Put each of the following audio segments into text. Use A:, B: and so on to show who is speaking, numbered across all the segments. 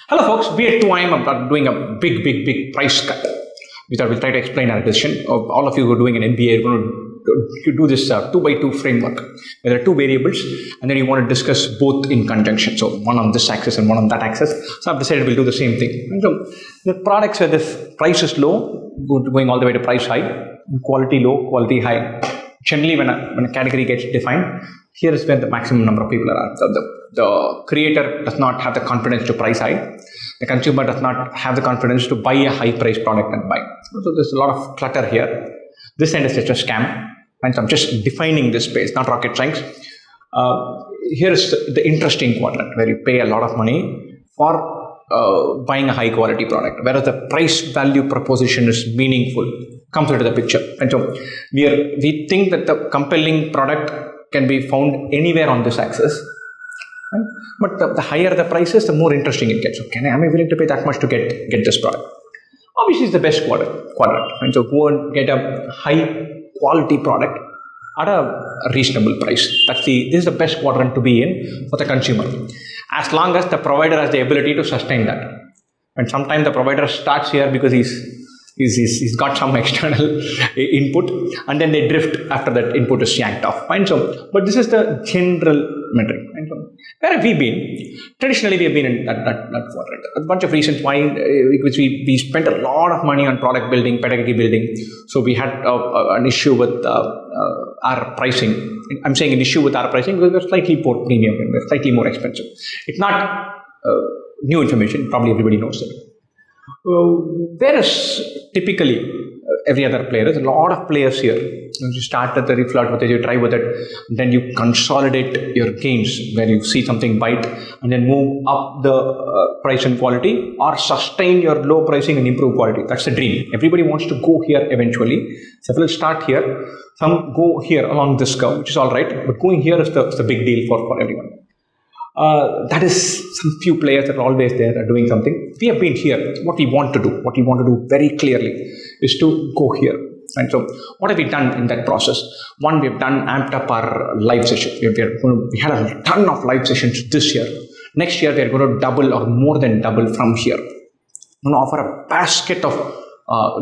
A: Hello, folks. We at 2IM are doing a big price cut, which I will try to explain our decision. All of you who are doing an MBA are going to do this 2x2 framework. There are two variables, and then you want to discuss both in conjunction. So one on this axis and one on that axis. So I've decided we'll do the same thing. And so the products where the price is low, going all the way to price high, quality low, quality high. Generally, when a category gets defined, here is where the maximum number of people are. The creator does not have the confidence to price high. The consumer does not have the confidence to buy a high-priced product and buy. So there's a lot of clutter here. This end is just a scam, and so I'm just defining this space, not rocket science. Here is the interesting quadrant where you pay a lot of money for buying a high-quality product, whereas the price-value proposition is meaningful, comes into the picture. And so we think that the compelling product can be found anywhere on this axis. Right? But the higher the price is, the more interesting it gets. Okay, am I willing to pay that much to get this product? Obviously, it's the best quadrant. And so go and get a high quality product at a reasonable price. This is the best quadrant to be in for the consumer, as long as the provider has the ability to sustain that. And sometimes the provider starts here because he's got some external input, and then they drift after that input is yanked off. Fine. So, but this is the general metric. And so, where have we been? Traditionally, we have been in that quadrant. A bunch of reasons why, which we spent a lot of money on product building, pedagogy building. So we had an issue with our pricing. I'm saying an issue with our pricing because we're slightly more premium and we're slightly more expensive. It's not new information. Probably everybody knows it. Whereas typically every other player, there's a lot of players here. You start at the refloat with it, you try with it, then you consolidate your gains where you see something bite and then move up the price and quality, or sustain your low pricing and improve quality. That's the dream. Everybody wants to go here eventually. Several start here, some go here along this curve, which is all right, but going here is the big deal for everyone. That is some few players that are always there are doing something. We have been here. What we want to do very clearly is to go here. And so what have we done in that process? One, we have amped up our live sessions. We had a ton of live sessions this year. Next year, we are going to double or more than double from here. We're going to offer a basket of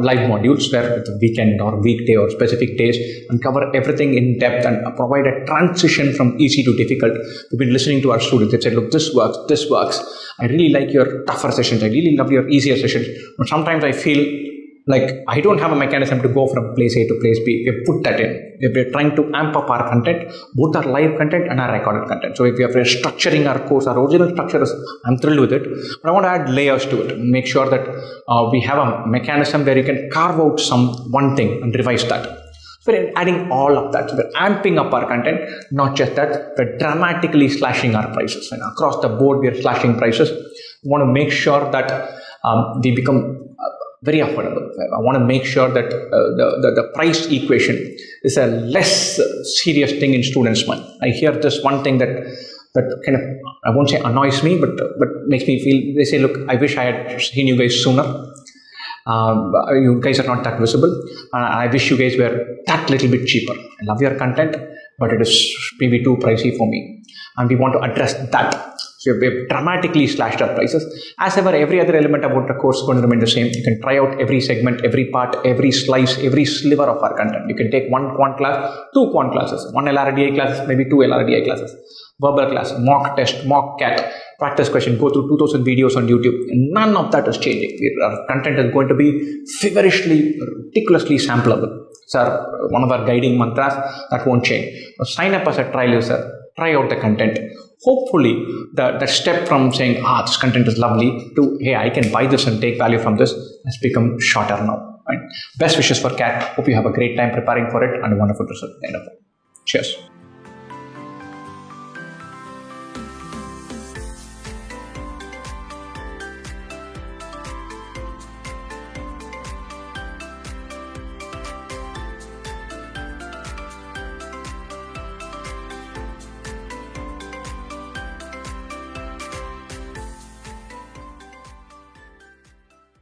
A: live modules where it's a weekend or weekday or specific days, and cover everything in depth and provide a transition from easy to difficult. We've been listening to our students. They've said, look, this works. I really like your tougher sessions. I really love your easier sessions. But sometimes I feel like I don't have a mechanism to go from place A to place B. We have put that in. We're trying to amp up our content, both our live content and our recorded content. So if we are structuring our course, our original structure is, I'm thrilled with it, but I want to add layers to it, make sure that we have a mechanism where you can carve out one thing and revise that. So we're adding all of that. So we're amping up our content, not just that, we're dramatically slashing our prices. And across the board, we're slashing prices. We want to make sure that we become very affordable. I want to make sure that the price equation is a less serious thing in students' mind. I hear this one thing that kind of, I won't say annoys me, but makes me feel, they say, look, I wish I had seen you guys sooner. You guys are not that visible. I wish you guys were that little bit cheaper. I love your content, but it is maybe too pricey for me. And we want to address that. So we've dramatically slashed our prices. As ever, every other element about the course is going to remain the same. You can try out every segment, every part, every slice, every sliver of our content. You can take one quant class, two quant classes, one LRDI class, maybe two LRDI classes, verbal class, mock test, mock CAT, practice question, go through 2000 videos on YouTube. None of that is changing. Our content is going to be feverishly, ridiculously sampleable. So one of our guiding mantras, that won't change. So sign up as a trial user, try out the content. Hopefully, the step from saying, this content is lovely, to, hey, I can buy this and take value from this, has become shorter now. Right? Best wishes for CAT. Hope you have a great time preparing for it and a wonderful result at the end of it. Cheers.